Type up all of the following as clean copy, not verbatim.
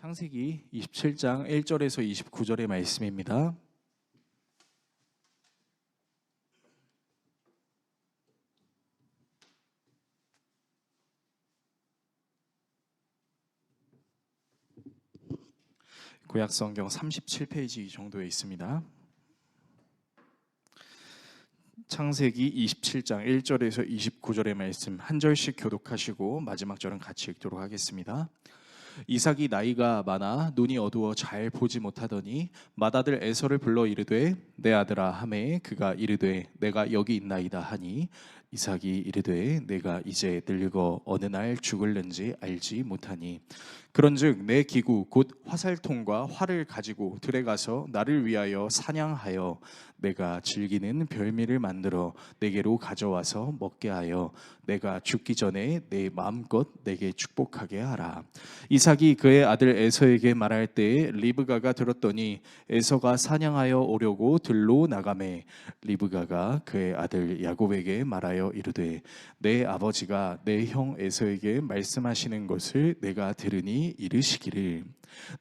창세기 27장 1절에서 29절의 말씀입니다. 구약성경 37페이지 정도에 있습니다. 창세기 27장 1절에서 29절의 말씀 한 절씩 교독하시고 마지막 절은 같이 읽도록 하겠습니다. 이삭이 나이가 많아 눈이 어두워 잘 보지 못하더니 맏아들 에서를 불러 이르되 내 아들아 하매 그가 이르되 내가 여기 있나이다 하니 이삭이 이르되 내가 이제 늙어 어느 날 죽을는지 알지 못하니 그런즉 내 기구 곧 화살통과 활을 가지고 들에 가서 나를 위하여 사냥하여 내가 즐기는 별미를 만들어 내게로 가져와서 먹게 하여 내가 죽기 전에 내 마음껏 내게 축복하게 하라. 이삭이 그의 아들 에서에게 말할 때에 리브가가 들었더니 에서가 사냥하여 오려고 들로 나가매 리브가가 그의 아들 야곱에게 말하여 이르되 내 아버지가 내 형 에서에게 말씀하시는 것을 내가 들으니 이르시기를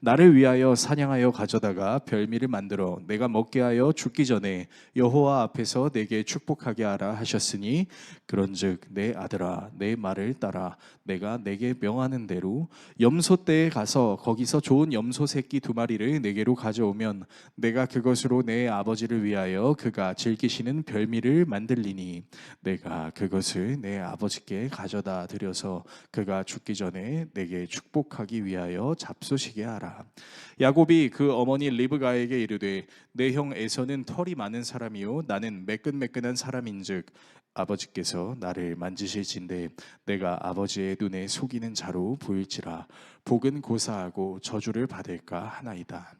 나를 위하여 사냥하여 가져다가 별미를 만들어 내가 먹게 하여 죽기 전에 여호와 앞에서 내게 축복하게 하라 하셨으니 그런즉 내 아들아 내 말을 따라 내가 내게 명하는 대로 염소떼에 가서 거기서 좋은 염소 새끼 2마리를 내게로 가져오면 내가 그것으로 내 아버지를 위하여 그가 즐기시는 별미를 만들리니 내가 그것을 내 아버지께 가져다 드려서 그가 죽기 전에 내게 축복하기 위하여 잡수시게 하라. 야곱이 그 어머니 리브가에게 이르되 내 형 에서는 털이 많은 사람이요 나는 매끈매끈한 사람인즉 아버지께서 나를 만지실진데 내가 아버지의 눈에 속이는 자로 보일지라 복은 고사하고 저주를 받을까 하나이다.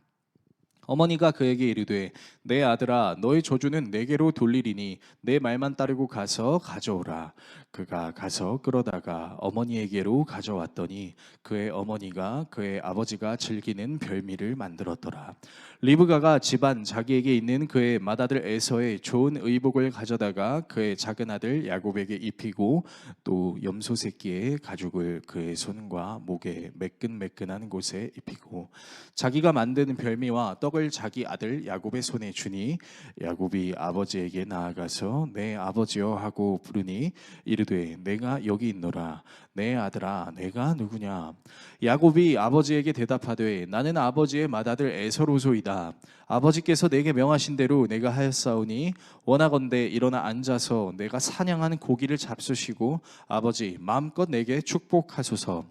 어머니가 그에게 이르되 내 아들아 너의 저주는 내게로 돌리리니 내 말만 따르고 가서 가져오라. 그가 가서 끌어다가 어머니에게로 가져왔더니 그의 어머니가 그의 아버지가 즐기는 별미를 만들었더라. 리브가가 집안 자기에게 있는 그의 맏아들 에서의 좋은 의복을 가져다가 그의 작은 아들 야곱에게 입히고 또 염소 새끼의 가죽을 그의 손과 목에 매끈매끈한 곳에 입히고 자기가 만드는 별미와 떡을 자기 아들 야곱의 손에 주니 야곱이 아버지에게 나아가서 내 아버지여 하고 부르니 이르되 내가 여기 있노라. 내 아들아 내가 누구냐. 야곱이 아버지에게 대답하되 나는 아버지의 맏아들 에서로소이다. 아버지께서 내게 명하신 대로 내가 하였사오니 원하건대 일어나 앉아서 내가 사냥한 고기를 잡수시고 아버지 마음껏 내게 축복하소서.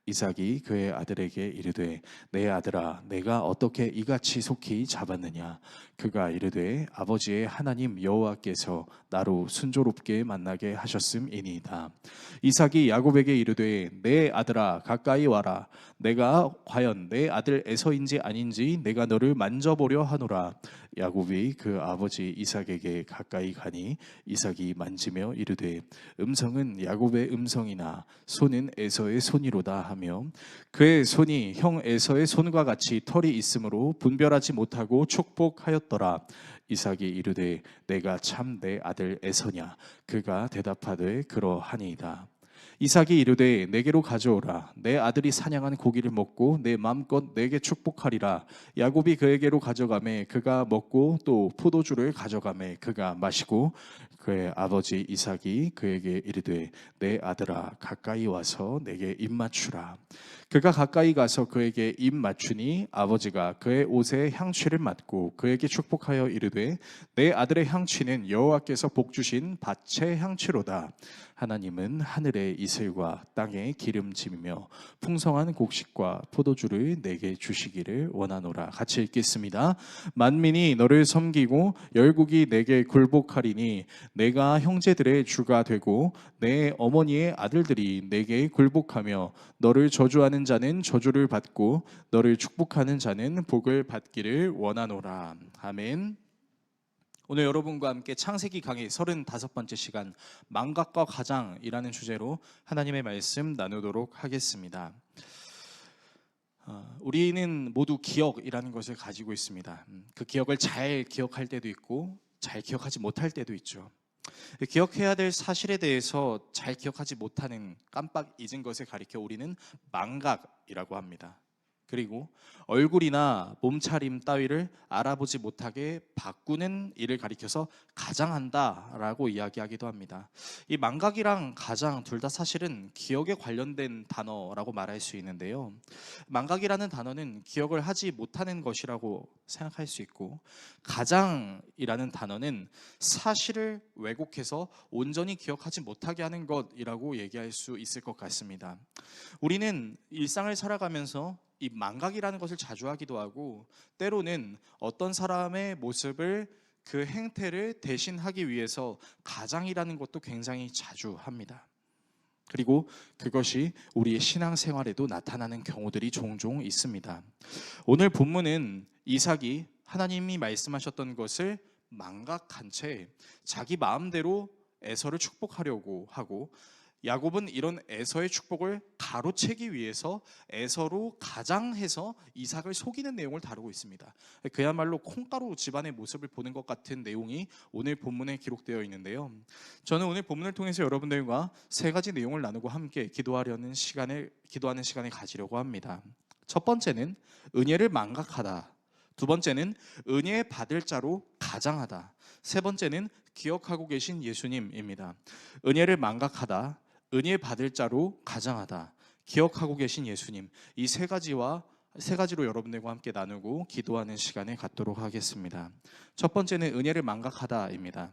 이삭이 그의 아들에게 이르되 내 아들아 내가 어떻게 이같이 속히 잡았느냐. 그가 이르되 아버지의 하나님 여호와께서 나로 순조롭게 만나게 하셨음이니이다. 이삭이 야곱에게 이르되 내 아들아 가까이 와라. 내가 과연 내 아들 에서인지 아닌지 내가 너를 만져보려 하노라. 야곱이 그 아버지 이삭에게 가까이 가니 이삭이 만지며 이르되 음성은 야곱의 음성이나 손은 에서의 손이로다 하며 그의 손이 형 에서의 손과 같이 털이 있으므로 분별하지 못하고 축복하였더라. 이삭이 이르되 내가 참 내 아들 에서냐. 그가 대답하되 그러하니이다. 이삭이 이르되 내게로 가져오라. 내 아들이 사냥한 고기를 먹고 내 마음껏 내게 축복하리라. 야곱이 그에게로 가져가매 그가 먹고 또 포도주를 가져가매 그가 마시고 그의 아버지 이삭이 그에게 이르되 내 아들아 가까이 와서 내게 입 맞추라. 그가 가까이 가서 그에게 입 맞추니 아버지가 그의 옷에 향취를 맡고 그에게 축복하여 이르되 내 아들의 향취는 여호와께서 복주신 밭의 향취로다. 하나님은 하늘의 이슬과 땅의 기름짐이며 풍성한 곡식과 포도주를 내게 주시기를 원하노라. 같이 읽겠습니다. 만민이 너를 섬기고 열국이 내게 굴복하리니 내가 형제들의 주가 되고 내 어머니의 아들들이 내게 굴복하며 너를 저주하는 자는 저주를 받고 너를 축복하는 자는 복을 받기를 원하노라. 아멘. 오늘 여러분과 함께 창세기 강의 35번째 시간 망각과 가장이라는 주제로 하나님의 말씀 나누도록 하겠습니다. 우리는 모두 기억이라는 것을 가지고 있습니다. 그 기억을 잘 기억할 때도 있고 잘 기억하지 못할 때도 있죠. 기억해야 될 사실에 대해서 잘 기억하지 못하는 깜빡 잊은 것을 가리켜 우리는 망각이라고 합니다. 그리고 얼굴이나 몸차림 따위를 알아보지 못하게 바꾸는 일을 가리켜서 가장한다라고 이야기하기도 합니다. 이 망각이랑 가장 둘 다 사실은 기억에 관련된 단어라고 말할 수 있는데요. 망각이라는 단어는 기억을 하지 못하는 것이라고 생각할 수 있고, 가장이라는 단어는 사실을 왜곡해서 온전히 기억하지 못하게 하는 것이라고 얘기할 수 있을 것 같습니다. 우리는 일상을 살아가면서 이 망각이라는 것을 자주 하기도 하고, 때로는 어떤 사람의 모습을, 그 행태를 대신하기 위해서 가장이라는 것도 굉장히 자주 합니다. 그리고 그것이 우리의 신앙생활에도 나타나는 경우들이 종종 있습니다. 오늘 본문은 이삭이 하나님이 말씀하셨던 것을 망각한 채 자기 마음대로 에서를 축복하려고 하고, 야곱은 이런 에서의 축복을 가로채기 위해서 에서로 가장해서 이삭을 속이는 내용을 다루고 있습니다. 그야말로 콩가루 집안의 모습을 보는 것 같은 내용이 오늘 본문에 기록되어 있는데요. 저는 오늘 본문을 통해서 여러분들과 세 가지 내용을 나누고 함께 기도하는 시간을 가지려고 합니다. 첫 번째는 은혜를 망각하다. 두 번째는 은혜 받을 자로 가장하다. 세 번째는 기억하고 계신 예수님입니다. 은혜를 망각하다, 은혜 받을 자로 가장하다, 기억하고 계신 예수님, 이 세 가지로 여러분들과 함께 나누고 기도하는 시간을 갖도록 하겠습니다. 첫 번째는 은혜를 망각하다입니다.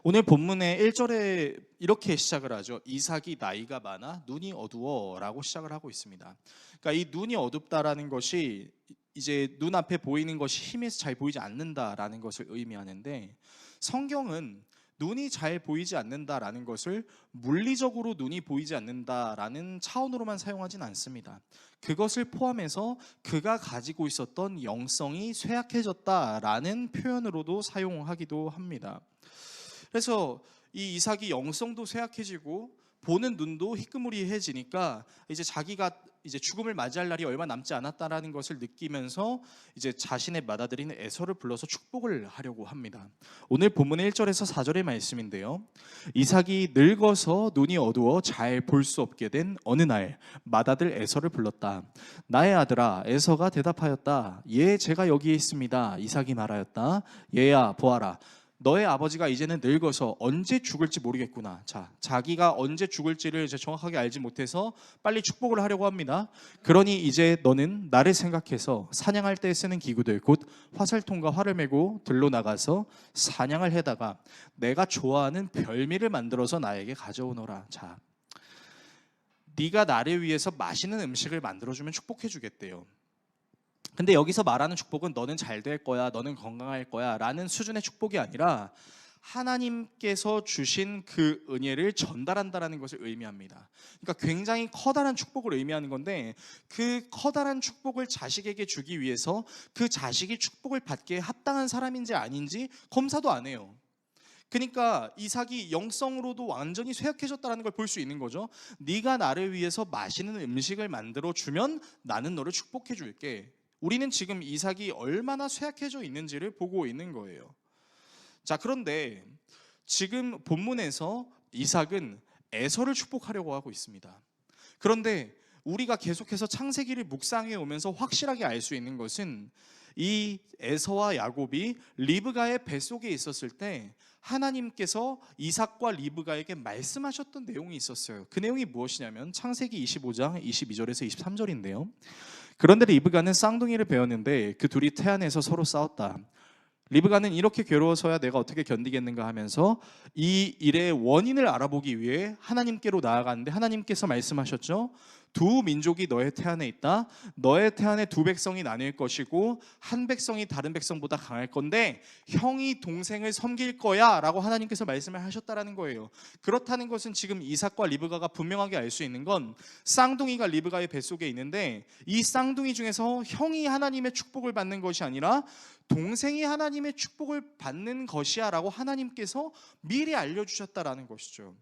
오늘 본문의 1절에 이렇게 시작을 하죠. 이삭이 나이가 많아 눈이 어두워 라고 시작을 하고 있습니다. 그러니까 이 눈이 어둡다라는 것이 이제 눈앞에 보이는 것이 희미해서 잘 보이지 않는다라는 것을 의미하는데, 성경은 눈이 잘 보이지 않는다라는 것을 물리적으로 눈이 보이지 않는다라는 차원으로만 사용하진 않습니다. 그것을 포함해서 그가 가지고 있었던 영성이 쇠약해졌다라는 표현으로도 사용하기도 합니다. 그래서 이 이삭이 영성도 쇠약해지고 보는 눈도 희끄무리해지니까 이제 자기가 이제 죽음을 맞이할 날이 얼마 남지 않았다라는 것을 느끼면서 이제 자신의 맏아들인 에서를 불러서 축복을 하려고 합니다. 오늘 본문의 1절에서 4절의 말씀인데요. 이삭이 늙어서 눈이 어두워 잘 볼 수 없게 된 어느 날 맏아들 에서를 불렀다. 나의 아들아. 에서가 대답하였다. 예, 제가 여기에 있습니다. 이삭이 말하였다. 얘야, 보아라. 너의 아버지가 이제는 늙어서 언제 죽을지 모르겠구나. 자, 자기가 언제 죽을지를 이제 정확하게 알지 못해서 빨리 축복을 하려고 합니다. 그러니 이제 너는 나를 생각해서 사냥할 때 쓰는 기구들, 곧 화살통과 활을 메고 들로 나가서 사냥을 해다가 내가 좋아하는 별미를 만들어서 나에게 가져오너라. 자, 네가 나를 위해서 맛있는 음식을 만들어주면 축복해 주겠대요. 근데 여기서 말하는 축복은 너는 잘 될 거야, 너는 건강할 거야 라는 수준의 축복이 아니라 하나님께서 주신 그 은혜를 전달한다라는 것을 의미합니다. 그러니까 굉장히 커다란 축복을 의미하는 건데, 그 커다란 축복을 자식에게 주기 위해서 그 자식이 축복을 받기에 합당한 사람인지 아닌지 검사도 안 해요. 그러니까 이삭이 영성으로도 완전히 쇠약해졌다는 걸 볼 수 있는 거죠. 네가 나를 위해서 맛있는 음식을 만들어 주면 나는 너를 축복해 줄게. 우리는 지금 이삭이 얼마나 쇠약해져 있는지를 보고 있는 거예요. 자, 그런데 지금 본문에서 이삭은 에서를 축복하려고 하고 있습니다. 그런데 우리가 계속해서 창세기를 묵상해 오면서 확실하게 알 수 있는 것은 이 에서와 야곱이 리브가의 뱃속에 있었을 때 하나님께서 이삭과 리브가에게 말씀하셨던 내용이 있었어요. 그 내용이 무엇이냐면 창세기 25장 22절에서 23절인데요. 그런데 리브가는 쌍둥이를 배웠는데 그 둘이 태안에서 서로 싸웠다. 리브가는 이렇게 괴로워서야 내가 어떻게 견디겠는가 하면서 이 일의 원인을 알아보기 위해 하나님께로 나아갔는데, 하나님께서 말씀하셨죠. 두 민족이 너의 태안에 있다. 너의 태안에 두 백성이 나뉠 것이고 한 백성이 다른 백성보다 강할 건데 형이 동생을 섬길 거야 라고 하나님께서 말씀을 하셨다라는 거예요. 그렇다는 것은 지금 이삭과 리브가가 분명하게 알 수 있는 건 쌍둥이가 리브가의 뱃속에 있는데 이 쌍둥이 중에서 형이 하나님의 축복을 받는 것이 아니라 동생이 하나님의 축복을 받는 것이야 라고 하나님께서 미리 알려주셨다라는 것이죠.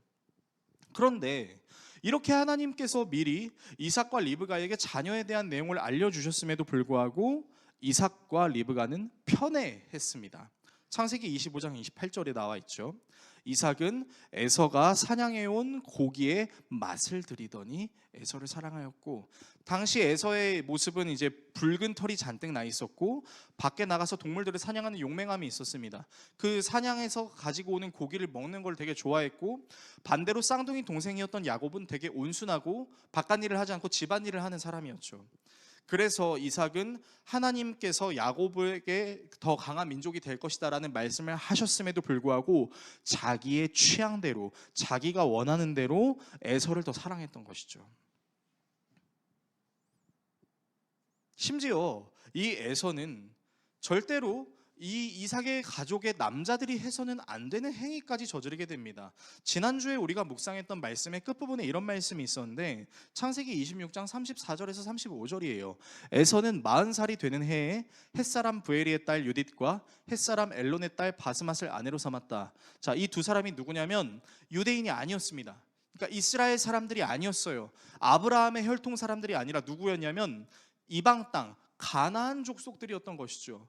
그런데 이렇게 하나님께서 미리 이삭과 리브가에게 자녀에 대한 내용을 알려주셨음에도 불구하고 이삭과 리브가는 편애했습니다. 창세기 25장 28절에 나와 있죠. 이삭은 에서가 사냥해온 고기의 맛을 들이더니 에서를 사랑하였고, 당시 에서의 모습은 이제 붉은 털이 잔뜩 나 있었고 밖에 나가서 동물들을 사냥하는 용맹함이 있었습니다. 그 사냥해서 가지고 오는 고기를 먹는 걸 되게 좋아했고, 반대로 쌍둥이 동생이었던 야곱은 되게 온순하고 바깥일을 하지 않고 집안일을 하는 사람이었죠. 그래서 이삭은 하나님께서 야곱에게 더 강한 민족이 될 것이다 라는 말씀을 하셨음에도 불구하고 자기의 취향대로, 자기가 원하는 대로 에서를 더 사랑했던 것이죠. 심지어 이 에서는 절대로 이 이삭의 가족의 남자들이 해서는 안 되는 행위까지 저지르게 됩니다. 지난주에 우리가 묵상했던 말씀의 끝부분에 이런 말씀이 있었는데, 창세기 26장 34절에서 35절이에요. 에서는 40살이 되는 해에 햇사람 부에리의 딸 유딧과 햇사람 엘론의 딸 바스맛을 아내로 삼았다. 자, 이 두 사람이 누구냐면 유대인이 아니었습니다. 그러니까 이스라엘 사람들이 아니었어요. 아브라함의 혈통 사람들이 아니라 누구였냐면 이방 땅 가나안 족속들이었던 것이죠.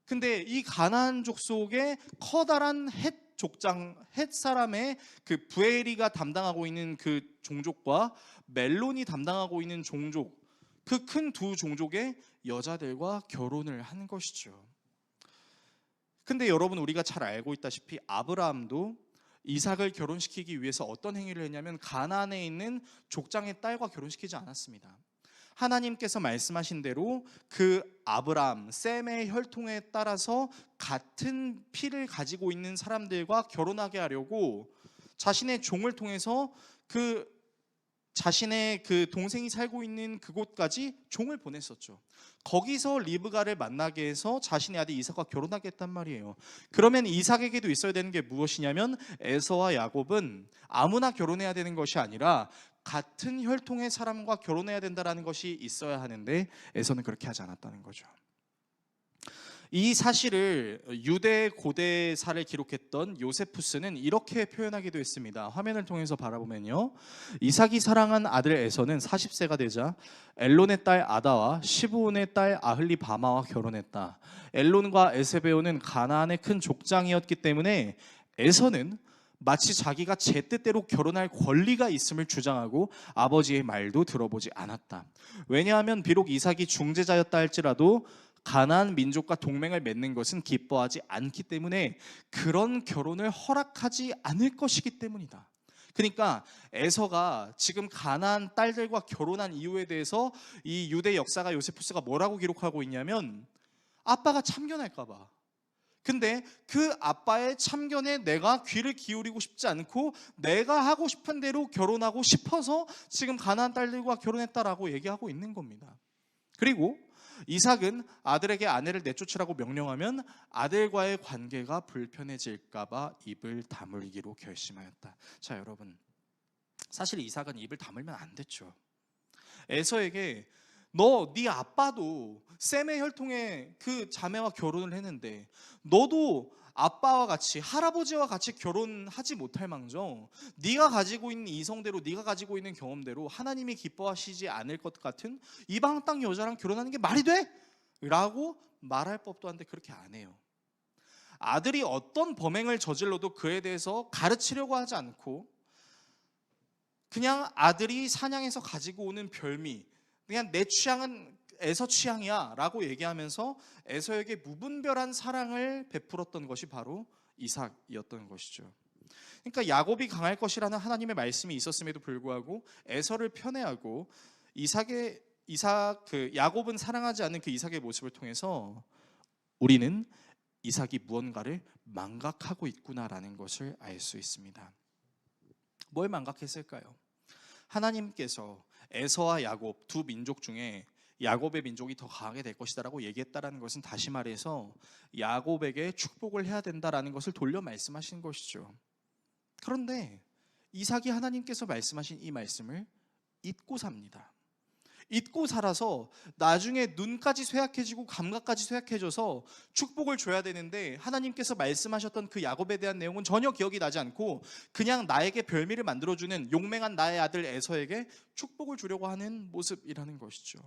근데 이 가나안 족속의 커다란 헷 사람의 그 부에리가 담당하고 있는 그 종족과 멜론이 담당하고 있는 종족, 그 큰 두 종족의 여자들과 결혼을 한 것이죠. 근데 여러분, 우리가 잘 알고 있다시피 아브라함도 이삭을 결혼시키기 위해서 어떤 행위를 했냐면 가나안에 있는 족장의 딸과 결혼시키지 않았습니다. 하나님께서 말씀하신 대로 그 아브라함, 셈의 혈통에 따라서 같은 피를 가지고 있는 사람들과 결혼하게 하려고 자신의 종을 통해서 자신의 그 동생이 살고 있는 그곳까지 종을 보냈었죠. 거기서 리브가를 만나게 해서 자신의 아들 이삭과 결혼하게 했단 말이에요. 그러면 이삭에게도 있어야 되는 게 무엇이냐면 에서와 야곱은 아무나 결혼해야 되는 것이 아니라 같은 혈통의 사람과 결혼해야 된다는 것이 있어야 하는데, 에서는 그렇게 하지 않았다는 거죠. 이 사실을 유대 고대사를 기록했던 요세푸스는 이렇게 표현하기도 했습니다. 화면을 통해서 바라보면요, 이삭이 사랑한 아들 에서는 40세가 되자 엘론의 딸 아다와 시브온의 딸 아흘리바마와 결혼했다. 엘론과 에세베오는 가나안의 큰 족장이었기 때문에 에서는 마치 자기가 제 뜻대로 결혼할 권리가 있음을 주장하고 아버지의 말도 들어보지 않았다. 왜냐하면 비록 이삭이 중재자였다 할지라도 가나안 민족과 동맹을 맺는 것은 기뻐하지 않기 때문에 그런 결혼을 허락하지 않을 것이기 때문이다. 그러니까 에서가 지금 가나안 딸들과 결혼한 이유에 대해서 이 유대 역사가 요세푸스가 뭐라고 기록하고 있냐면, 아빠가 참견할까 봐. 근데 그 아빠의 참견에 내가 귀를 기울이고 싶지 않고 내가 하고 싶은 대로 결혼하고 싶어서 지금 가나안 딸들과 결혼했다라고 얘기하고 있는 겁니다. 그리고 이삭은 아들에게 아내를 내쫓으라고 명령하면 아들과의 관계가 불편해질까 봐 입을 다물기로 결심하였다. 자, 여러분, 사실 이삭은 입을 다물면 안 됐죠. 에서에게 네 아빠도 셈의 혈통의 그 자매와 결혼을 했는데 너도 아빠와 같이, 할아버지와 같이 결혼하지 못할 망정 네가 가지고 있는 이성대로, 네가 가지고 있는 경험대로 하나님이 기뻐하시지 않을 것 같은 이방 땅 여자랑 결혼하는 게 말이 돼? 라고 말할 법도 한데 그렇게 안 해요. 아들이 어떤 범행을 저질러도 그에 대해서 가르치려고 하지 않고 그냥 아들이 사냥해서 가지고 오는 별미, 그냥 내 취향은 에서 취향이야 라고 얘기하면서 에서에게 무분별한 사랑을 베풀었던 것이 바로 이삭이었던 것이죠. 그러니까 야곱이 강할 것이라는 하나님의 말씀이 있었음에도 불구하고 에서를 편애하고 야곱은 사랑하지 않는 그 이삭의 모습을 통해서 우리는 이삭이 무언가를 망각하고 있구나라는 것을 알 수 있습니다. 뭘 망각했을까요? 하나님께서 에서와 야곱 두 민족 중에 야곱의 민족이 더 강하게 될 것이다라고 얘기했다라는 것은, 다시 말해서 야곱에게 축복을 해야 된다라는 것을 돌려 말씀하신 것이죠. 그런데 이삭이 하나님께서 말씀하신 이 말씀을 잊고 삽니다. 잊고 살아서 나중에 눈까지 쇠약해지고 감각까지 쇠약해져서 축복을 줘야 되는데 하나님께서 말씀하셨던 그 야곱에 대한 내용은 전혀 기억이 나지 않고 그냥 나에게 별미를 만들어주는 용맹한 나의 아들 에서에게 축복을 주려고 하는 모습이라는 것이죠.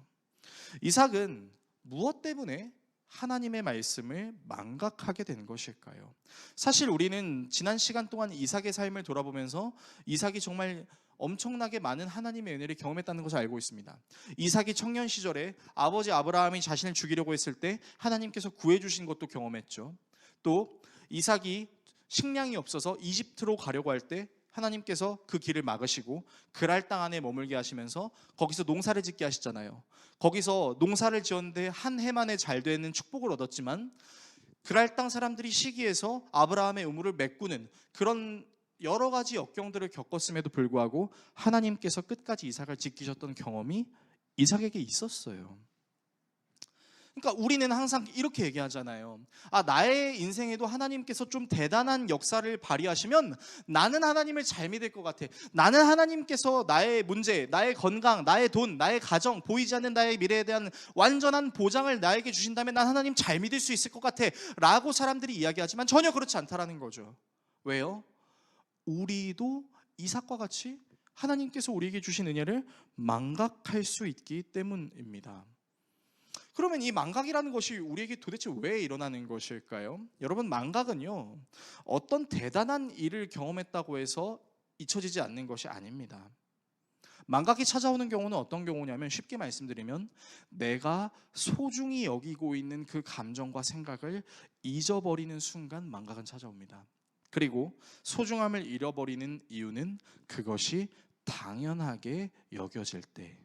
이삭은 무엇 때문에 하나님의 말씀을 망각하게 된 것일까요? 사실 우리는 지난 시간 동안 이삭의 삶을 돌아보면서 이삭이 정말 엄청나게 많은 하나님의 은혜를 경험했다는 것을 알고 있습니다. 이삭이 청년 시절에 아버지 아브라함이 자신을 죽이려고 했을 때 하나님께서 구해주신 것도 경험했죠. 또 이삭이 식량이 없어서 이집트로 가려고 할 때 하나님께서 그 길을 막으시고 그랄 땅 안에 머물게 하시면서 거기서 농사를 짓게 하시잖아요. 거기서 농사를 지었는데 한 해 만에 잘 되는 축복을 얻었지만 그랄 땅 사람들이 시기해서 아브라함의 의무를 메꾸는 그런 여러 가지 역경들을 겪었음에도 불구하고 하나님께서 끝까지 이삭을 지키셨던 경험이 이삭에게 있었어요. 그러니까 우리는 항상 이렇게 얘기하잖아요. 나의 인생에도 하나님께서 좀 대단한 역사를 발휘하시면 나는 하나님을 잘 믿을 것 같아. 나는 하나님께서 나의 문제, 나의 건강, 나의 돈, 나의 가정, 보이지 않는 나의 미래에 대한 완전한 보장을 나에게 주신다면 난 하나님 잘 믿을 수 있을 것 같아 라고 사람들이 이야기하지만 전혀 그렇지 않다라는 거죠. 왜요? 우리도 이삭과 같이 하나님께서 우리에게 주신 은혜를 망각할 수 있기 때문입니다. 그러면 이 망각이라는 것이 우리에게 도대체 왜 일어나는 것일까요? 여러분, 망각은요, 어떤 대단한 일을 경험했다고 해서 잊혀지지 않는 것이 아닙니다. 망각이 찾아오는 경우는 어떤 경우냐면, 쉽게 말씀드리면 내가 소중히 여기고 있는 그 감정과 생각을 잊어버리는 순간 망각은 찾아옵니다. 그리고 소중함을 잃어버리는 이유는 그것이 당연하게 여겨질 때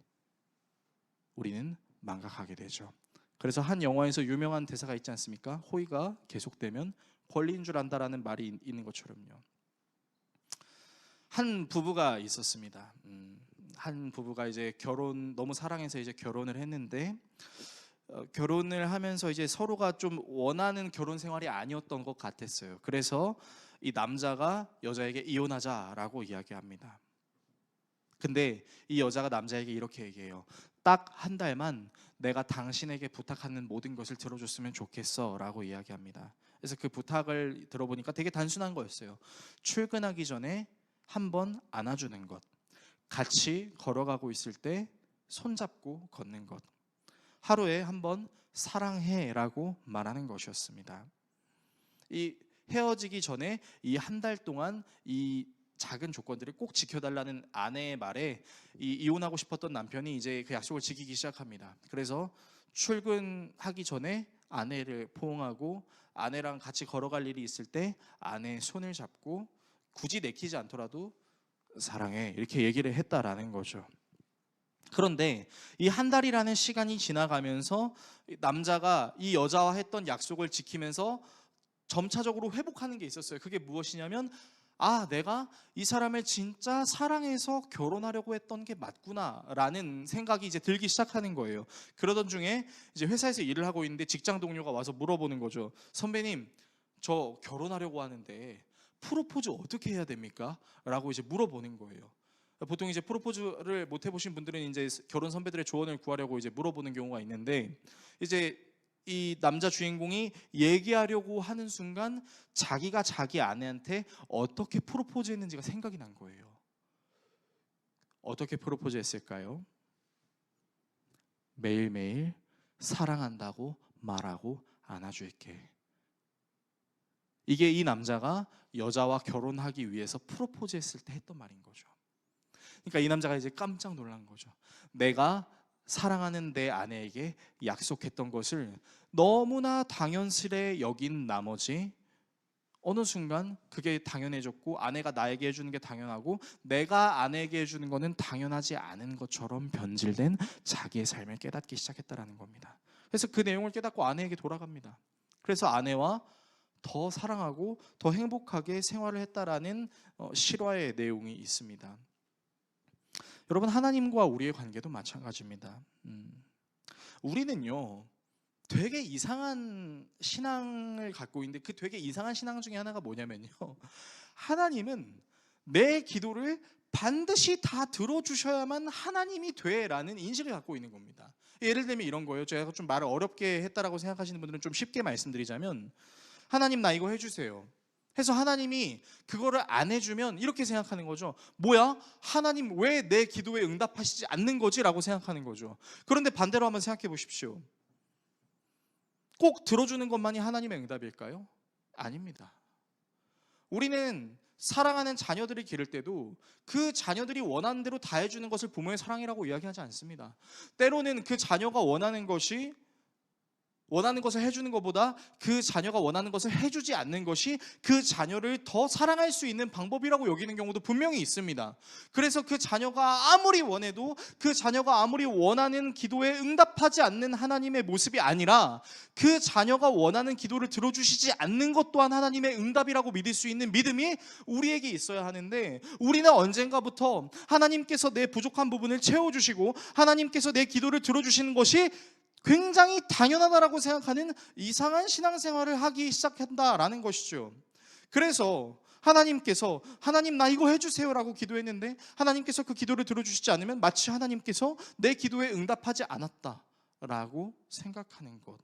우리는 망각하게 되죠. 그래서 한 영화에서 유명한 대사가 있지 않습니까? 호의가 계속되면 권리인 줄 안다라는 말이 있는 것처럼요. 한 부부가 있었습니다. 한 부부가 이제 너무 사랑해서 이제 결혼을 했는데 결혼을 하면서 이제 서로가 좀 원하는 결혼 생활이 아니었던 것 같았어요. 그래서 이 남자가 여자에게 이혼하자라고 이야기합니다. 근데 이 여자가 남자에게 이렇게 얘기해요. 딱 한 달만 내가 당신에게 부탁하는 모든 것을 들어줬으면 좋겠어 라고 이야기합니다. 그래서 그 부탁을 들어보니까 되게 단순한 거였어요. 출근하기 전에 한번 안아주는 것, 같이 걸어가고 있을 때 손잡고 걷는 것, 하루에 한번 사랑해 라고 말하는 것이었습니다. 이 헤어지기 전에 이 한 달 동안 이 작은 조건들을 꼭 지켜달라는 아내의 말에 이혼하고 싶었던 남편이 이제 그 약속을 지키기 시작합니다. 그래서 출근하기 전에 아내를 포옹하고 아내랑 같이 걸어갈 일이 있을 때 아내의 손을 잡고 굳이 내키지 않더라도 사랑해 이렇게 얘기를 했다라는 거죠. 그런데 이 한 달이라는 시간이 지나가면서 남자가 이 여자와 했던 약속을 지키면서 점차적으로 회복하는 게 있었어요. 그게 무엇이냐면 내가 이 사람을 진짜 사랑해서 결혼하려고 했던 게 맞구나라는 생각이 이제 들기 시작하는 거예요. 그러던 중에 이제 회사에서 일을 하고 있는데 직장 동료가 와서 물어보는 거죠. 선배님, 저 결혼하려고 하는데 프로포즈 어떻게 해야 됩니까? 라고 이제 물어보는 거예요. 보통 이제 프로포즈를 못 해보신 분들은 이제 결혼 선배들의 조언을 구하려고 이제 물어보는 경우가 있는데 이제 이 남자 주인공이 얘기하려고 하는 순간 자기가 자기 아내한테 어떻게 프로포즈 했는지가 생각이 난 거예요. 어떻게 프로포즈 했을까요? 매일매일 사랑한다고 말하고 안아줄게. 이게 이 남자가 여자와 결혼하기 위해서 프로포즈 했을 때 했던 말인 거죠. 그러니까 이 남자가 이제 깜짝 놀란 거죠. 내가 사랑하는 내 아내에게 약속했던 것을 너무나 당연스레 여긴 나머지 어느 순간 그게 당연해졌고 아내가 나에게 해주는 게 당연하고 내가 아내에게 해주는 거는 당연하지 않은 것처럼 변질된 자기의 삶을 깨닫기 시작했다라는 겁니다. 그래서 그 내용을 깨닫고 아내에게 돌아갑니다. 그래서 아내와 더 사랑하고 더 행복하게 생활을 했다라는 실화의 내용이 있습니다. 여러분, 하나님과 우리의 관계도 마찬가지입니다. 우리는요 되게 이상한 신앙을 갖고 있는데 그 되게 이상한 신앙 중에 하나가 뭐냐면요, 하나님은 내 기도를 반드시 다 들어주셔야만 하나님이 돼라는 인식을 갖고 있는 겁니다. 예를 들면 이런 거예요. 제가 좀 말을 어렵게 했다라고 생각하시는 분들은 좀 쉽게 말씀드리자면, 하나님 나 이거 해주세요 해서 하나님이 그거를 안 해주면 이렇게 생각하는 거죠. 뭐야? 하나님 왜 내 기도에 응답하시지 않는 거지? 라고 생각하는 거죠. 그런데 반대로 한번 생각해 보십시오. 꼭 들어주는 것만이 하나님의 응답일까요? 아닙니다. 우리는 사랑하는 자녀들을 기를 때도 그 자녀들이 원하는 대로 다 해주는 것을 부모의 사랑이라고 이야기하지 않습니다. 때로는 그 자녀가 원하는 것을 해주는 것보다 그 자녀가 원하는 것을 해주지 않는 것이 그 자녀를 더 사랑할 수 있는 방법이라고 여기는 경우도 분명히 있습니다. 그래서 그 자녀가 아무리 원해도 그 자녀가 아무리 원하는 기도에 응답하지 않는 하나님의 모습이 아니라 그 자녀가 원하는 기도를 들어주시지 않는 것 또한 하나님의 응답이라고 믿을 수 있는 믿음이 우리에게 있어야 하는데, 우리는 언젠가부터 하나님께서 내 부족한 부분을 채워주시고 하나님께서 내 기도를 들어주시는 것이 굉장히 당연하다라고 생각하는 이상한 신앙생활을 하기 시작한다라는 것이죠. 그래서 하나님께서 하나님 나 이거 해주세요라고 기도했는데 하나님께서 그 기도를 들어주시지 않으면 마치 하나님께서 내 기도에 응답하지 않았다라고 생각하는 것.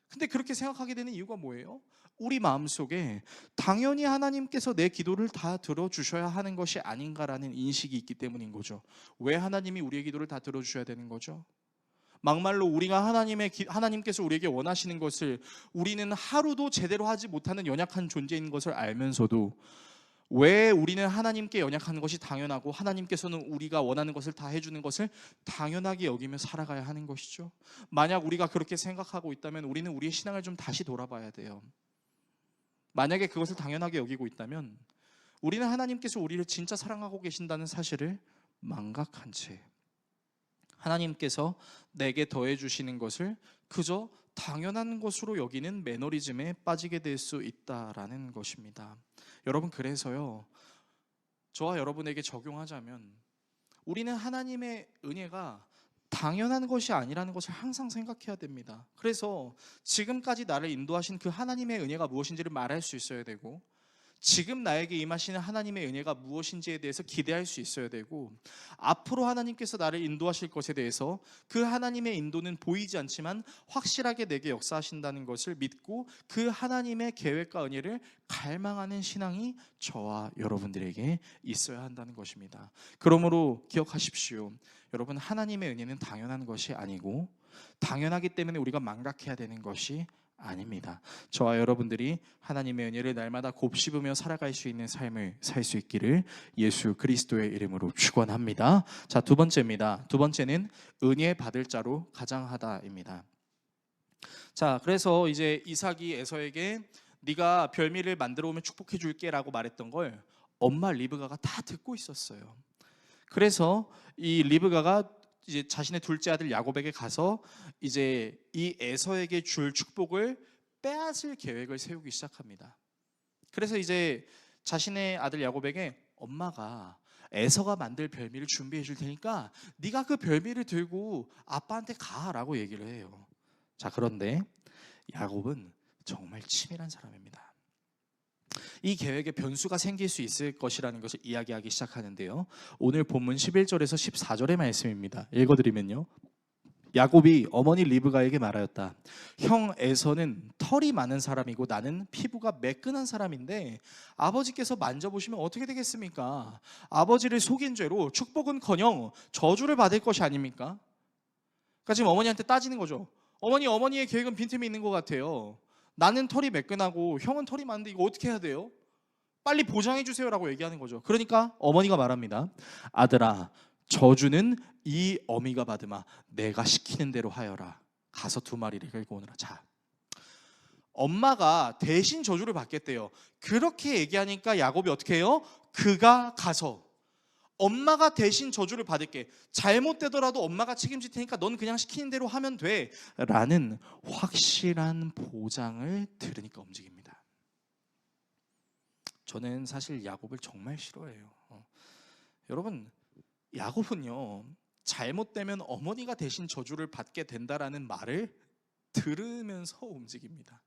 근데 그렇게 생각하게 되는 이유가 뭐예요? 우리 마음속에 당연히 하나님께서 내 기도를 다 들어주셔야 하는 것이 아닌가라는 인식이 있기 때문인 거죠. 왜 하나님이 우리의 기도를 다 들어주셔야 되는 거죠? 막말로 우리가 하나님께서 우리에게 원하시는 것을 우리는 하루도 제대로 하지 못하는 연약한 존재인 것을 알면서도 왜 우리는 하나님께 연약한 것이 당연하고 하나님께서는 우리가 원하는 것을 다 해주는 것을 당연하게 여기며 살아가야 하는 것이죠. 만약 우리가 그렇게 생각하고 있다면 우리는 우리의 신앙을 좀 다시 돌아봐야 돼요. 만약에 그것을 당연하게 여기고 있다면 우리는 하나님께서 우리를 진짜 사랑하고 계신다는 사실을 망각한 채 하나님께서 내게 더해 주시는 것을 그저 당연한 것으로 여기는 매너리즘에 빠지게 될 수 있다라는 것입니다. 여러분, 그래서요, 저와 여러분에게 적용하자면 우리는 하나님의 은혜가 당연한 것이 아니라는 것을 항상 생각해야 됩니다. 그래서 지금까지 나를 인도하신 그 하나님의 은혜가 무엇인지를 말할 수 있어야 되고, 지금 나에게 임하시는 하나님의 은혜가 무엇인지에 대해서 기대할 수 있어야 되고, 앞으로 하나님께서 나를 인도하실 것에 대해서 그 하나님의 인도는 보이지 않지만 확실하게 내게 역사하신다는 것을 믿고 그 하나님의 계획과 은혜를 갈망하는 신앙이 저와 여러분들에게 있어야 한다는 것입니다. 그러므로 기억하십시오. 여러분, 하나님의 은혜는 당연한 것이 아니고 당연하기 때문에 우리가 망각해야 되는 것이 아닙니다. 저와 여러분들이 하나님의 은혜를 날마다 곱씹으며 살아갈 수 있는 삶을 살 수 있기를 예수 그리스도의 이름으로 축원합니다. 자, 두 번째입니다. 두 번째는 은혜 받을 자로 가장하다입니다. 자, 그래서 이제 이삭이 에서에게 네가 별미를 만들어 오면 축복해 줄게라고 말했던 걸 엄마 리브가가 다 듣고 있었어요. 그래서 이 리브가가 이제 자신의 둘째 아들 야곱에게 가서 이제 이 에서에게 줄 축복을 빼앗을 계획을 세우기 시작합니다. 그래서 이제 자신의 아들 야곱에게 엄마가 에서가 만들 별미를 준비해 줄 테니까 네가 그 별미를 들고 아빠한테 가라고 얘기를 해요. 자, 그런데 야곱은 정말 치밀한 사람입니다. 이 계획에 변수가 생길 수 있을 것이라는 것을 이야기하기 시작하는데요. 오늘 본문 11절에서 14절의 말씀입니다. 읽어드리면요. 야곱이 어머니 리브가에게 말하였다. 형 에서는 털이 많은 사람이고 나는 피부가 매끈한 사람인데 아버지께서 만져보시면 어떻게 되겠습니까? 아버지를 속인 죄로 축복은커녕 저주를 받을 것이 아닙니까? 그러니까 지금 어머니한테 따지는 거죠. 어머니의 계획은 빈틈이 있는 것 같아요. 나는 털이 매끈하고 형은 털이 많은데 이거 어떻게 해야 돼요? 빨리 보장해 주세요라고 얘기하는 거죠. 그러니까 어머니가 말합니다. 아들아, 저주는 이 어미가 받으마 내가 시키는 대로 하여라. 가서 2마리를 끌고 오너라. 자, 엄마가 대신 저주를 받겠대요. 그렇게 얘기하니까 야곱이 어떻게 해요? 그가 가서 엄마가 대신 저주를 받을게. 잘못되더라도 엄마가 책임질 테니까 넌 그냥 시키는 대로 하면 돼. 라는 확실한 보장을 들으니까 움직입니다. 저는 사실 야곱을 정말 싫어해요. 여러분, 야곱은요, 잘못되면 어머니가 대신 저주를 받게 된다라는 말을 들으면서 움직입니다.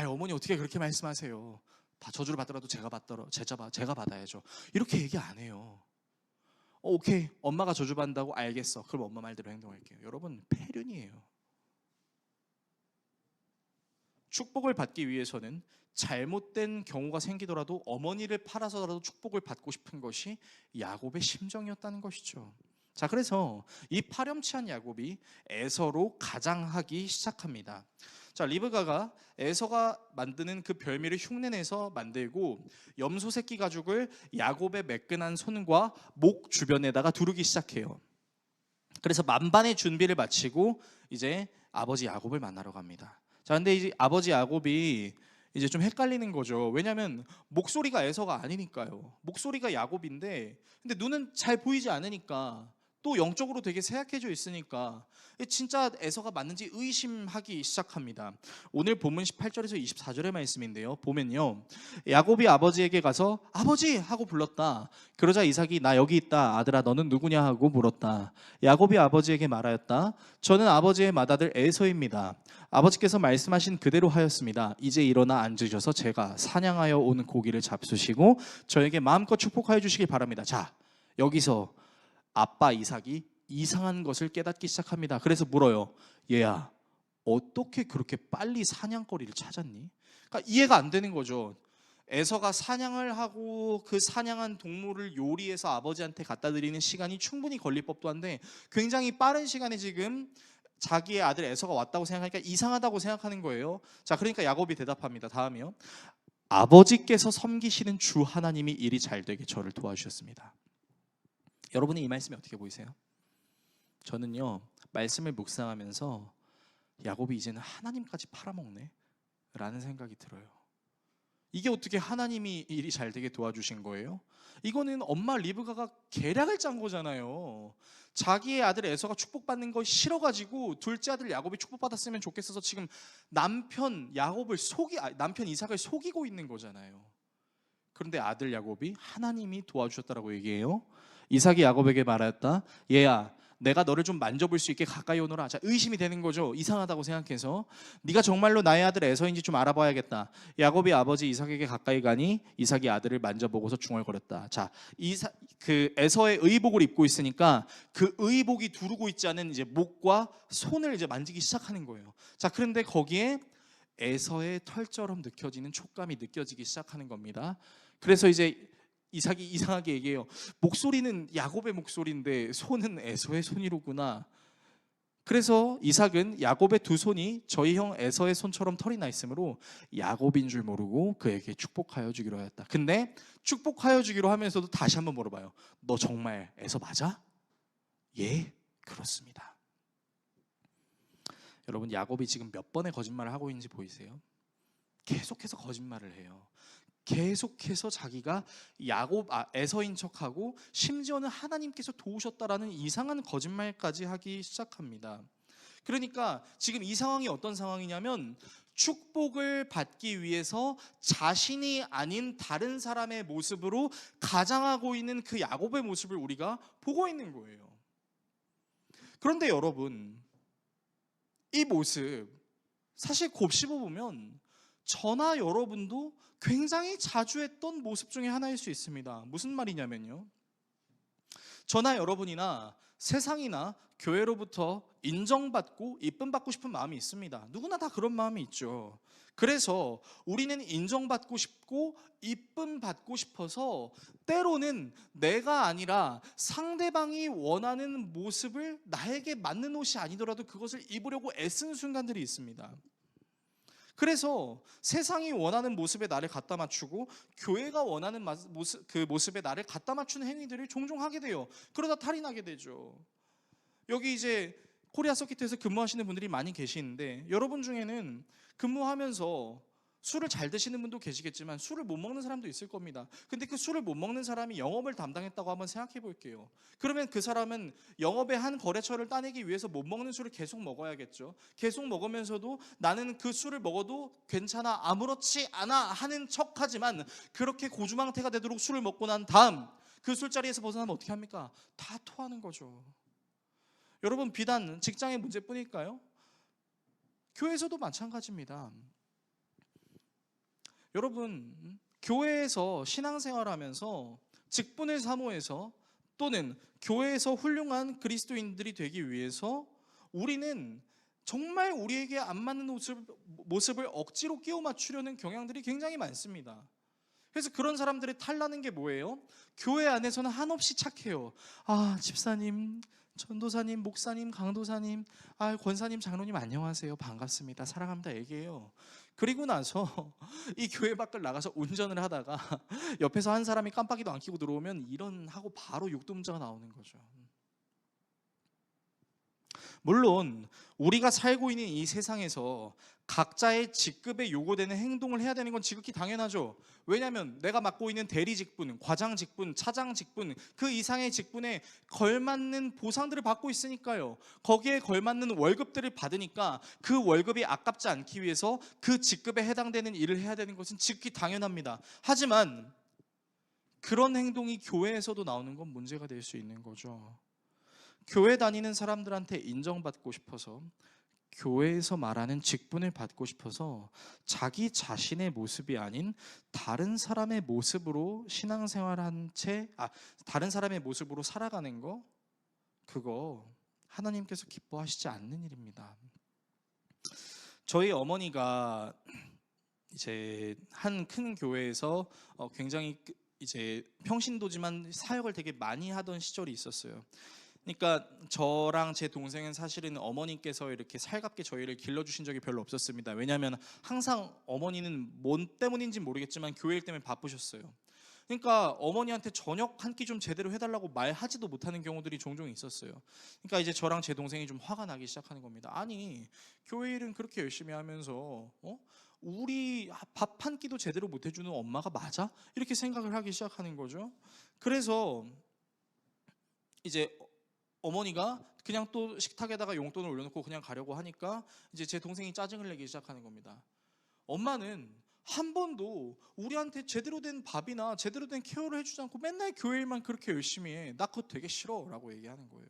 어머니 어떻게 그렇게 말씀하세요? 다 저주를 받더라도 제가 받아야죠. 이렇게 얘기 안 해요. 오케이, 엄마가 저주 받는다고 알겠어. 그럼 엄마 말대로 행동할게요. 여러분, 폐륜이에요. 축복을 받기 위해서는 잘못된 경우가 생기더라도 어머니를 팔아서라도 축복을 받고 싶은 것이 야곱의 심정이었다는 것이죠. 자, 그래서 이 파렴치한 야곱이 에서로 가장하기 시작합니다. 자, 리브가가 에서가 만드는 그 별미를 흉내내서 만들고 염소 새끼 가죽을 야곱의 매끈한 손과 목 주변에다가 두르기 시작해요. 그래서 만반의 준비를 마치고 이제 아버지 야곱을 만나러 갑니다. 자, 근데 이제 아버지 야곱이 이제 좀 헷갈리는 거죠. 왜냐하면 목소리가 에서가 아니니까요. 목소리가 야곱인데, 근데 눈은 잘 보이지 않으니까, 또 영적으로 되게 쇠약해져 있으니까 진짜 에서가 맞는지 의심하기 시작합니다. 오늘 본문 18절에서 24절의 말씀인데요, 보면요, 야곱이 아버지에게 가서 아버지 하고 불렀다. 그러자 이삭이 나 여기 있다. 아들아 너는 누구냐 하고 물었다. 야곱이 아버지에게 말하였다. 저는 아버지의 맏아들 에서입니다. 아버지께서 말씀하신 그대로 하였습니다. 이제 일어나 앉으셔서 제가 사냥하여 온 고기를 잡수시고 저에게 마음껏 축복하여 주시길 바랍니다. 자, 여기서 아빠 이삭이 이상한 것을 깨닫기 시작합니다. 그래서 물어요. 얘야, 어떻게 그렇게 빨리 사냥거리를 찾았니? 그러니까 이해가 안 되는 거죠. 에서가 사냥을 하고 그 사냥한 동물을 요리해서 아버지한테 갖다 드리는 시간이 충분히 걸릴 법도 한데 굉장히 빠른 시간에 지금 자기의 아들 에서가 왔다고 생각하니까 이상하다고 생각하는 거예요. 자, 그러니까 야곱이 대답합니다. 다음이요. 아버지께서 섬기시는 주 하나님이 일이 잘 되게 저를 도와주셨습니다. 여러분이 이 말씀이 어떻게 보이세요? 저는요, 말씀을 묵상하면서 야곱이 이제는 하나님까지 팔아먹네 라는 생각이 들어요. 이게 어떻게 하나님이 일이 잘 되게 도와주신 거예요? 이거는 엄마 리브가가 계략을 짠 거잖아요. 자기의 아들 에서가 축복받는 거 싫어가지고 둘째 아들 야곱이 축복받았으면 좋겠어서 지금 남편 이삭을 속이고 있는 거잖아요. 그런데 아들 야곱이 하나님이 도와주셨다라고 얘기해요. 이삭이 야곱에게 말하였다. 얘야, 내가 너를 좀 만져볼 수 있게 가까이 오너라. 자, 의심이 되는 거죠. 이상하다고 생각해서 네가 정말로 나의 아들 에서인지 좀 알아봐야겠다. 야곱이 아버지 이삭에게 가까이 가니 이삭이 아들을 만져보고서 중얼거렸다. 자, 그 에서의 의복을 입고 있으니까 그 의복이 두르고 있지 않은 이제 목과 손을 이제 만지기 시작하는 거예요. 자, 그런데 거기에 에서의 털처럼 느껴지는 촉감이 느껴지기 시작하는 겁니다. 그래서 이제 이삭이 이상하게 얘기해요. 목소리는 야곱의 목소리인데 손은 에서의 손이로구나. 그래서 이삭은 야곱의 두 손이 저희 형 에서의 손처럼 털이 나 있으므로 야곱인 줄 모르고 그에게 축복하여 주기로 하였다. 근데 축복하여 주기로 하면서도 다시 한번 물어봐요. 너 정말 에서 맞아? 예, 그렇습니다. 여러분, 야곱이 지금 몇 번의 거짓말을 하고 있는지 보이세요? 계속해서 거짓말을 해요. 계속해서 자기가 에서인 척하고 심지어는 하나님께서 도우셨다라는 이상한 거짓말까지 하기 시작합니다. 그러니까 지금 이 상황이 어떤 상황이냐면 축복을 받기 위해서 자신이 아닌 다른 사람의 모습으로 가장하고 있는 그 야곱의 모습을 우리가 보고 있는 거예요. 그런데 여러분, 이 모습 사실 곱씹어 보면 저나 여러분도 굉장히 자주 했던 모습 중에 하나일 수 있습니다. 무슨 말이냐면요, 저나 여러분이나 세상이나 교회로부터 인정받고 이쁨받고 싶은 마음이 있습니다. 누구나 다 그런 마음이 있죠. 그래서 우리는 인정받고 싶고 이쁨받고 싶어서 때로는 내가 아니라 상대방이 원하는 모습을 나에게 맞는 옷이 아니더라도 그것을 입으려고 애쓰는 순간들이 있습니다. 그래서 세상이 원하는 모습에 나를 갖다 맞추고 교회가 원하는 그 모습에 나를 갖다 맞추는 행위들을 종종 하게 돼요. 그러다 탈이 나게 되죠. 여기 이제 코리아 서킷에서 근무하시는 분들이 많이 계시는데 여러분 중에는 근무하면서 술을 잘 드시는 분도 계시겠지만 술을 못 먹는 사람도 있을 겁니다. 근데 그 술을 못 먹는 사람이 영업을 담당했다고 한번 생각해 볼게요. 그러면 그 사람은 영업의 한 거래처를 따내기 위해서 못 먹는 술을 계속 먹어야겠죠. 계속 먹으면서도 나는 그 술을 먹어도 괜찮아, 아무렇지 않아 하는 척하지만 그렇게 고주망태가 되도록 술을 먹고 난 다음 그 술자리에서 벗어나면 어떻게 합니까? 다 토하는 거죠. 여러분, 비단 직장의 문제뿐일까요? 교회에서도 마찬가지입니다. 여러분, 교회에서 신앙생활하면서 직분을 사모해서 또는 교회에서 훌륭한 그리스도인들이 되기 위해서 우리는 정말 우리에게 안 맞는 모습을 억지로 끼워 맞추려는 경향들이 굉장히 많습니다. 그래서 그런 사람들이 탈나는 게 뭐예요? 교회 안에서는 한없이 착해요. 아, 집사님, 전도사님, 목사님, 강도사님, 아, 권사님, 장로님 안녕하세요. 반갑습니다. 사랑합니다. 얘기해요. 그리고 나서 이 교회 밖을 나가서 운전을 하다가 옆에서 한 사람이 깜빡이도 안 켜고 들어오면 이런 하고 바로 욕도 문자가 나오는 거죠. 물론 우리가 살고 있는 이 세상에서 각자의 직급에 요구되는 행동을 해야 되는 건 지극히 당연하죠. 왜냐하면 내가 맡고 있는 대리 직분, 과장 직분, 차장 직분, 그 이상의 직분에 걸맞는 보상들을 받고 있으니까요. 거기에 걸맞는 월급들을 받으니까 그 월급이 아깝지 않기 위해서 그 직급에 해당되는 일을 해야 되는 것은 지극히 당연합니다. 하지만 그런 행동이 교회에서도 나오는 건 문제가 될 수 있는 거죠. 교회 다니는 사람들한테 인정받고 싶어서, 교회에서 말하는 직분을 받고 싶어서 자기 자신의 모습이 아닌 다른 사람의 모습으로 신앙생활한 채, 다른 사람의 모습으로 살아가는 거, 그거 하나님께서 기뻐하시지 않는 일입니다. 저희 어머니가 이제 한 큰 교회에서 굉장히 이제 평신도지만 사역을 되게 많이 하던 시절이 있었어요. 그러니까 저랑 제 동생은 사실은 어머니께서 이렇게 살갑게 저희를 길러주신 적이 별로 없었습니다. 왜냐하면 항상 어머니는 뭔 때문인지 모르겠지만 교회 일 때문에 바쁘셨어요. 그러니까 어머니한테 저녁 한 끼 좀 제대로 해달라고 말하지도 못하는 경우들이 종종 있었어요. 그러니까 이제 저랑 제 동생이 좀 화가 나기 시작하는 겁니다. 아니, 교회 일은 그렇게 열심히 하면서 우리 밥 한 끼도 제대로 못 해주는 엄마가 맞아? 이렇게 생각을 하기 시작하는 거죠. 그래서 이제 어머니가 그냥 또 식탁에다가 용돈을 올려놓고 그냥 가려고 하니까 이제 제 동생이 짜증을 내기 시작하는 겁니다. 엄마는 한 번도 우리한테 제대로 된 밥이나 제대로 된 케어를 해주지 않고 맨날 교회 일만 그렇게 열심히 해. 나 그거 되게 싫어 라고 얘기하는 거예요.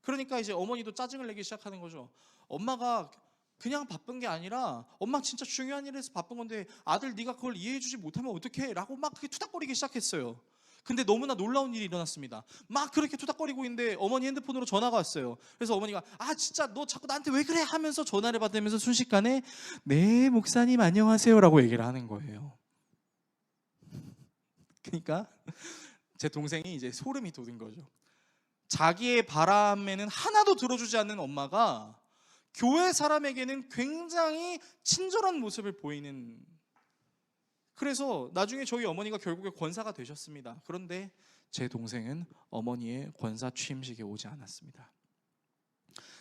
그러니까 이제 어머니도 짜증을 내기 시작하는 거죠. 엄마가 그냥 바쁜 게 아니라 엄마 진짜 중요한 일에서 바쁜 건데 아들 네가 그걸 이해해주지 못하면 어떡해? 라고 막 그렇게 투닥거리기 시작했어요. 근데 너무나 놀라운 일이 일어났습니다. 막 그렇게 투닥거리고 있는데 어머니 핸드폰으로 전화가 왔어요. 그래서 어머니가 진짜 너 자꾸 나한테 왜 그래? 하면서 전화를 받으면서 순식간에 네 목사님 안녕하세요 라고 얘기를 하는 거예요. 그러니까 제 동생이 이제 소름이 돋은 거죠. 자기의 바람에는 하나도 들어주지 않는 엄마가 교회 사람에게는 굉장히 친절한 모습을 보이는, 그래서 나중에 저희 어머니가 결국에 권사가 되셨습니다. 그런데 제 동생은 어머니의 권사 취임식에 오지 않았습니다.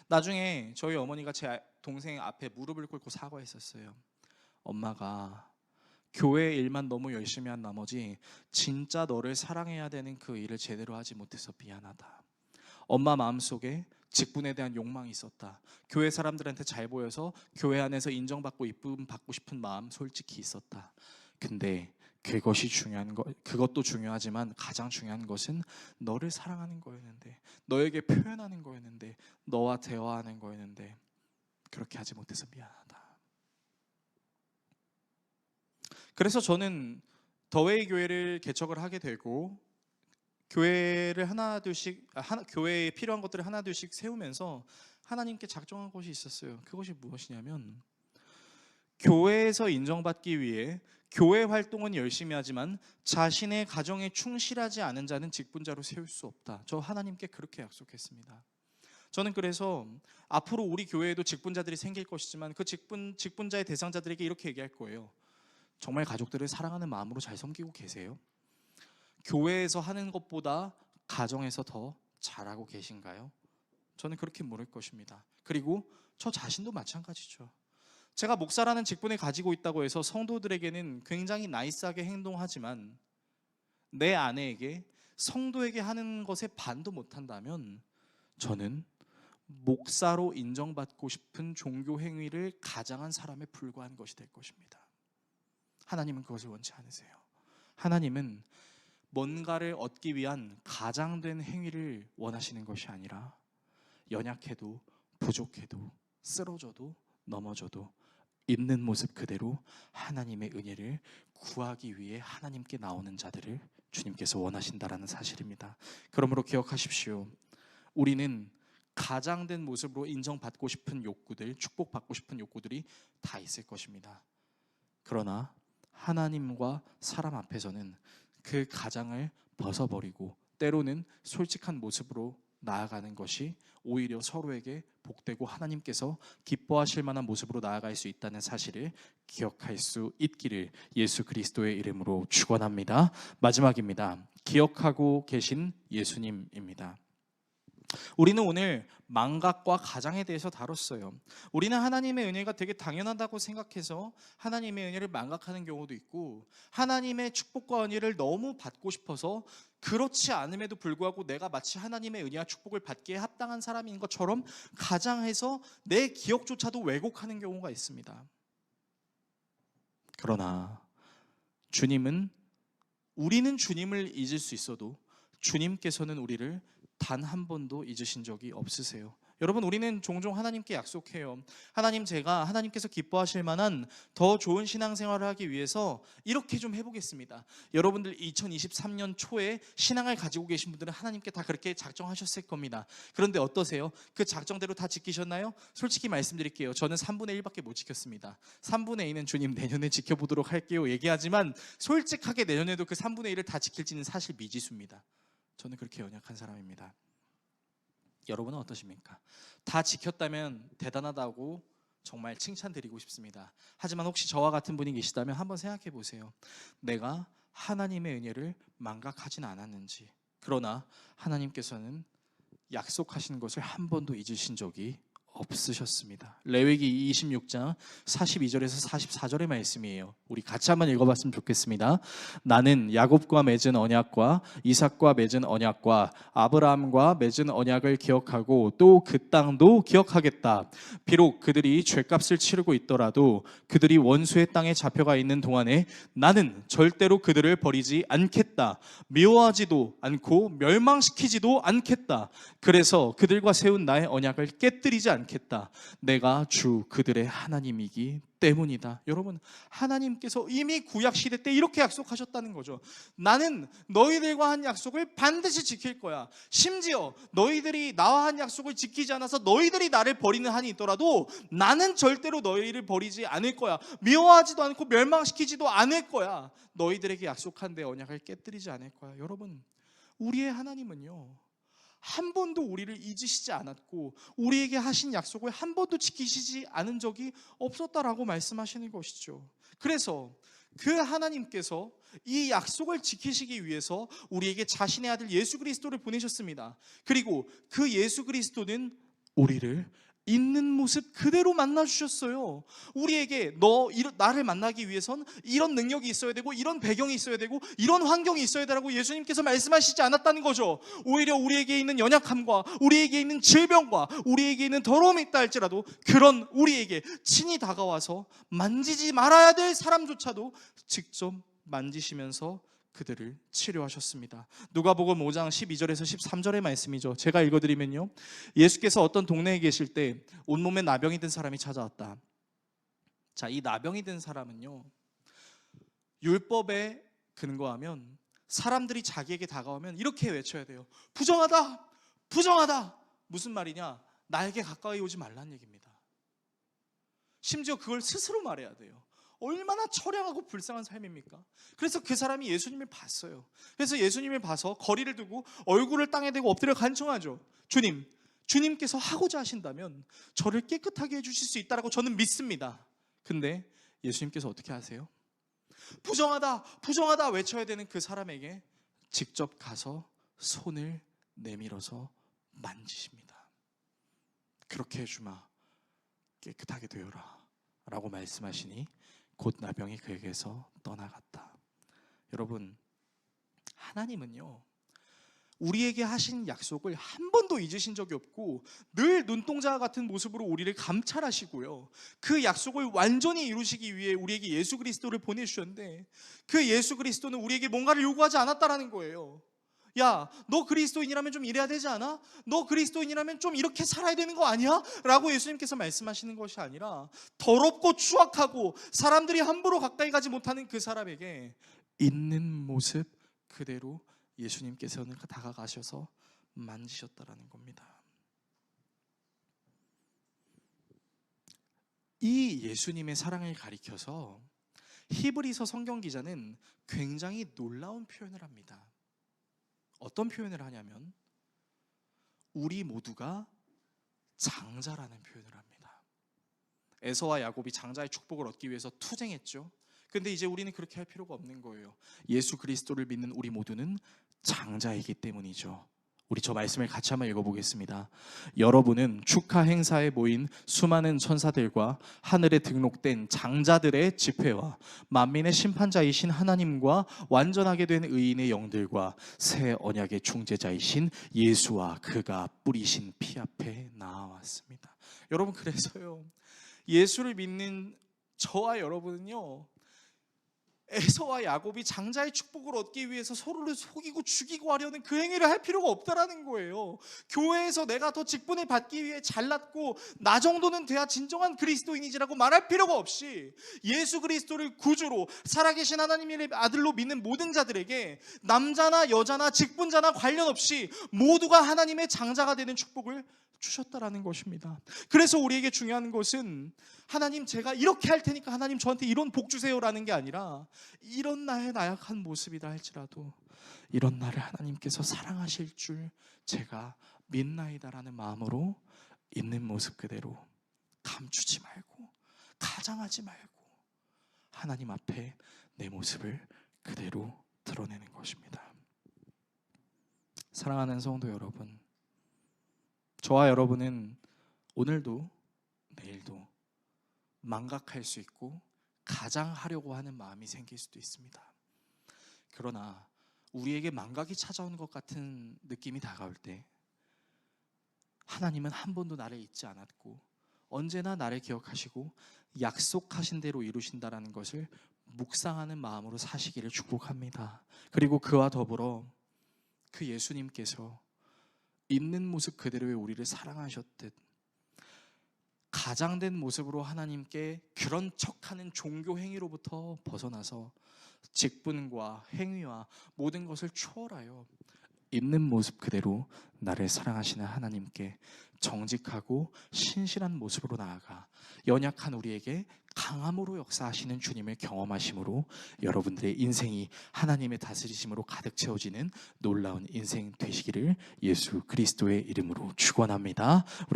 나중에 저희 어머니가 제 동생 앞에 무릎을 꿇고 사과했었어요. 엄마가 교회 일만 너무 열심히 한 나머지 진짜 너를 사랑해야 되는 그 일을 제대로 하지 못해서 미안하다. 엄마 마음속에 직분에 대한 욕망이 있었다. 교회 사람들한테 잘 보여서 교회 안에서 인정받고 이쁨 받고 싶은 마음 솔직히 있었다. 근데 그것이 중요한 거, 그것도 중요하지만 가장 중요한 것은 너를 사랑하는 거였는데, 너에게 표현하는 거였는데, 너와 대화하는 거였는데 그렇게 하지 못해서 미안하다. 그래서 저는 더웨이 교회를 개척을 하게 되고 교회를 교회에 필요한 것들을 하나 둘씩 세우면서 하나님께 작정한 것이 있었어요. 그것이 무엇이냐면, 교회에서 인정받기 위해 교회 활동은 열심히 하지만 자신의 가정에 충실하지 않은 자는 직분자로 세울 수 없다. 저 하나님께 그렇게 약속했습니다. 저는 그래서 앞으로 우리 교회에도 직분자들이 생길 것이지만 그 직분자의 대상자들에게 이렇게 얘기할 거예요. 정말 가족들을 사랑하는 마음으로 잘 섬기고 계세요? 교회에서 하는 것보다 가정에서 더 잘하고 계신가요? 저는 그렇게 물을 것입니다. 그리고 저 자신도 마찬가지죠. 제가 목사라는 직분을 가지고 있다고 해서 성도들에게는 굉장히 나이스하게 행동하지만 내 아내에게, 성도에게 하는 것에 반도 못한다면 저는 목사로 인정받고 싶은 종교 행위를 가장한 사람에 불과한 것이 될 것입니다. 하나님은 그것을 원치 않으세요. 하나님은 뭔가를 얻기 위한 가장된 행위를 원하시는 것이 아니라 연약해도 부족해도 쓰러져도 넘어져도 있는 모습 그대로 하나님의 은혜를 구하기 위해 하나님께 나오는 자들을 주님께서 원하신다라는 사실입니다. 그러므로 기억하십시오. 우리는 가장된 모습으로 인정받고 싶은 욕구들, 축복받고 싶은 욕구들이 다 있을 것입니다. 그러나 하나님과 사람 앞에서는 그 가장을 벗어버리고 때로는 솔직한 모습으로 나아가는 것이 오히려 서로에게 복되고 하나님께서 기뻐하실 만한 모습으로 나아갈 수 있다는 사실을 기억할 수 있기를 예수 그리스도의 이름으로 축원합니다. 마지막입니다. 기억하고 계신 예수님입니다. 우리는 오늘 망각과 가장에 대해서 다뤘어요. 우리는 하나님의 은혜가 되게 당연하다고 생각해서 하나님의 은혜를 망각하는 경우도 있고, 하나님의 축복과 은혜를 너무 받고 싶어서 그렇지 않음에도 불구하고 내가 마치 하나님의 은혜와 축복을 받기에 합당한 사람인 것처럼 가장해서 내 기억조차도 왜곡하는 경우가 있습니다. 그러나 우리는 주님을 잊을 수 있어도 주님께서는 우리를 단 한 번도 잊으신 적이 없으세요. 여러분, 우리는 종종 하나님께 약속해요. 하나님, 제가 하나님께서 기뻐하실 만한 더 좋은 신앙생활을 하기 위해서 이렇게 좀 해보겠습니다. 여러분들 2023년 초에 신앙을 가지고 계신 분들은 하나님께 다 그렇게 작정하셨을 겁니다. 그런데 어떠세요? 그 작정대로 다 지키셨나요? 솔직히 말씀드릴게요. 저는 3분의 1밖에 못 지켰습니다. 3분의 2는 주님 내년에 지켜보도록 할게요 얘기하지만, 솔직하게 내년에도 그 3분의 1을 다 지킬지는 사실 미지수입니다. 저는 그렇게 연약한 사람입니다. 여러분은 어떠십니까? 다 지켰다면 대단하다고 정말 칭찬드리고 싶습니다. 하지만 혹시 저와 같은 분이 계시다면 한번 생각해 보세요. 내가 하나님의 은혜를 망각하진 않았는지. 그러나 하나님께서는 약속하신 것을 한 번도 잊으신 적이 없으셨습니다. 레위기 26장 42절에서 44절의 말씀이에요. 우리 같이 한번 읽어봤으면 좋겠습니다. 나는 야곱과 맺은 언약과 이삭과 맺은 언약과 아브라함과 맺은 언약을 기억하고 또 그 땅도 기억하겠다. 비록 그들이 죄값을 치르고 있더라도 그들이 원수의 땅에 잡혀가 있는 동안에 나는 절대로 그들을 버리지 않겠다. 미워하지도 않고 멸망시키지도 않겠다. 그래서 그들과 세운 나의 언약을 깨뜨리지 않겠다. 내가 주 그들의 하나님이기 때문이다. 여러분, 하나님께서 이미 구약 시대 때 이렇게 약속하셨다는 거죠. 나는 너희들과 한 약속을 반드시 지킬 거야. 심지어 너희들이 나와 한 약속을 지키지 않아서 너희들이 나를 버리는 한이 있더라도 나는 절대로 너희를 버리지 않을 거야. 미워하지도 않고 멸망시키지도 않을 거야. 너희들에게 약속한 내 언약을 깨뜨리지 않을 거야. 여러분, 우리의 하나님은요, 한 번도 우리를 잊으시지 않았고 우리에게 하신 약속을 한 번도 지키시지 않은 적이 없었다라고 말씀하시는 것이죠. 그래서 그 하나님께서 이 약속을 지키시기 위해서 우리에게 자신의 아들 예수 그리스도를 보내셨습니다. 그리고 그 예수 그리스도는 우리를 있는 모습 그대로 만나주셨어요. 우리에게 나를 만나기 위해선 이런 능력이 있어야 되고 이런 배경이 있어야 되고 이런 환경이 있어야 되라고 예수님께서 말씀하시지 않았다는 거죠. 오히려 우리에게 있는 연약함과 우리에게 있는 질병과 우리에게 있는 더러움이 있다 할지라도 그런 우리에게 친히 다가와서 만지지 말아야 될 사람조차도 직접 만지시면서 그들을 치료하셨습니다. 누가복음 5장 12절에서 13절의 말씀이죠. 제가 읽어드리면요, 예수께서 어떤 동네에 계실 때 온몸에 나병이 든 사람이 찾아왔다. 자, 이 나병이 든 사람은요, 율법에 근거하면 사람들이 자기에게 다가오면 이렇게 외쳐야 돼요. 부정하다! 부정하다! 무슨 말이냐? 나에게 가까이 오지 말라는 얘기입니다. 심지어 그걸 스스로 말해야 돼요. 얼마나 처량하고 불쌍한 삶입니까? 그래서 그 사람이 예수님을 봤어요. 그래서 예수님을 봐서 거리를 두고 얼굴을 땅에 대고 엎드려 간청하죠. 주님께서 하고자 하신다면 저를 깨끗하게 해주실 수 있다라고 저는 믿습니다. 근데 예수님께서 어떻게 하세요? 부정하다, 부정하다 외쳐야 되는 그 사람에게 직접 가서 손을 내밀어서 만지십니다. 그렇게 해주마, 깨끗하게 되어라 라고 말씀하시니 곧 나병이 그에게서 떠나갔다. 여러분, 하나님은요, 우리에게 하신 약속을 한 번도 잊으신 적이 없고 늘 눈동자 같은 모습으로 우리를 감찰하시고요, 그 약속을 완전히 이루시기 위해 우리에게 예수 그리스도를 보내주셨는데 그 예수 그리스도는 우리에게 뭔가를 요구하지 않았다라는 거예요. 야, 너 그리스도인이라면 좀 이래야 되지 않아? 너 그리스도인이라면 좀 이렇게 살아야 되는 거 아니야? 라고 예수님께서 말씀하시는 것이 아니라 더럽고 추악하고 사람들이 함부로 가까이 가지 못하는 그 사람에게 있는 모습 그대로 예수님께서는 다가가셔서 만지셨다라는 겁니다. 이 예수님의 사랑을 가리켜서 히브리서 성경 기자는 굉장히 놀라운 표현을 합니다. 어떤 표현을 하냐면 우리 모두가 장자라는 표현을 합니다. 에서와 야곱이 장자의 축복을 얻기 위해서 투쟁했죠. 근데 이제 우리는 그렇게 할 필요가 없는 거예요. 예수 그리스도를 믿는 우리 모두는 장자이기 때문이죠. 우리 저 말씀을 같이 한번 읽어보겠습니다. 여러분은 축하 행사에 모인 수많은 천사들과 하늘에 등록된 장자들의 집회와 만민의 심판자이신 하나님과 완전하게 된 의인의 영들과 새 언약의 중재자이신 예수와 그가 뿌리신 피 앞에 나아왔습니다. 여러분, 그래서요, 예수를 믿는 저와 여러분은요, 에서와 야곱이 장자의 축복을 얻기 위해서 서로를 속이고 죽이고 하려는 그 행위를 할 필요가 없다라는 거예요. 교회에서 내가 더 직분을 받기 위해 잘났고 나 정도는 돼야 진정한 그리스도인이지라고 말할 필요가 없이 예수 그리스도를 구주로 살아계신 하나님의 아들로 믿는 모든 자들에게 남자나 여자나 직분자나 관련 없이 모두가 하나님의 장자가 되는 축복을 주셨다라는 것입니다. 그래서 우리에게 중요한 것은 하나님, 제가 이렇게 할 테니까 하나님 저한테 이런 복 주세요라는 게 아니라 이런 나의 나약한 모습이다 할지라도 이런 나를 하나님께서 사랑하실 줄 제가 믿나이다라는 마음으로 있는 모습 그대로 감추지 말고 가장하지 말고 하나님 앞에 내 모습을 그대로 드러내는 것입니다. 사랑하는 성도 여러분, 저와 여러분은 오늘도 내일도 망각할 수 있고 가장하려고 하는 마음이 생길 수도 있습니다. 그러나 우리에게 망각이 찾아오는 것 같은 느낌이 다가올 때 하나님은 한 번도 나를 잊지 않았고 언제나 나를 기억하시고 약속하신 대로 이루신다라는 것을 묵상하는 마음으로 사시기를 축복합니다. 그리고 그와 더불어 그 예수님께서 있는 모습 그대로의 우리를 사랑하셨듯 가장된 모습으로 하나님께 그런 척하는 종교 행위로부터 벗어나서 직분과 행위와 모든 것을 초월하여 있는 모습 그대로 나를 사랑하시는 하나님께 정직하고 신실한 모습으로 나아가 연약한 우리에게 강함으로 역사하시는 주님을 경험하심으로 여러분들의 인생이 하나님의 다스리심으로 가득 채워지는 놀라운 인생 되시기를 예수 그리스도의 이름으로 축원합니다.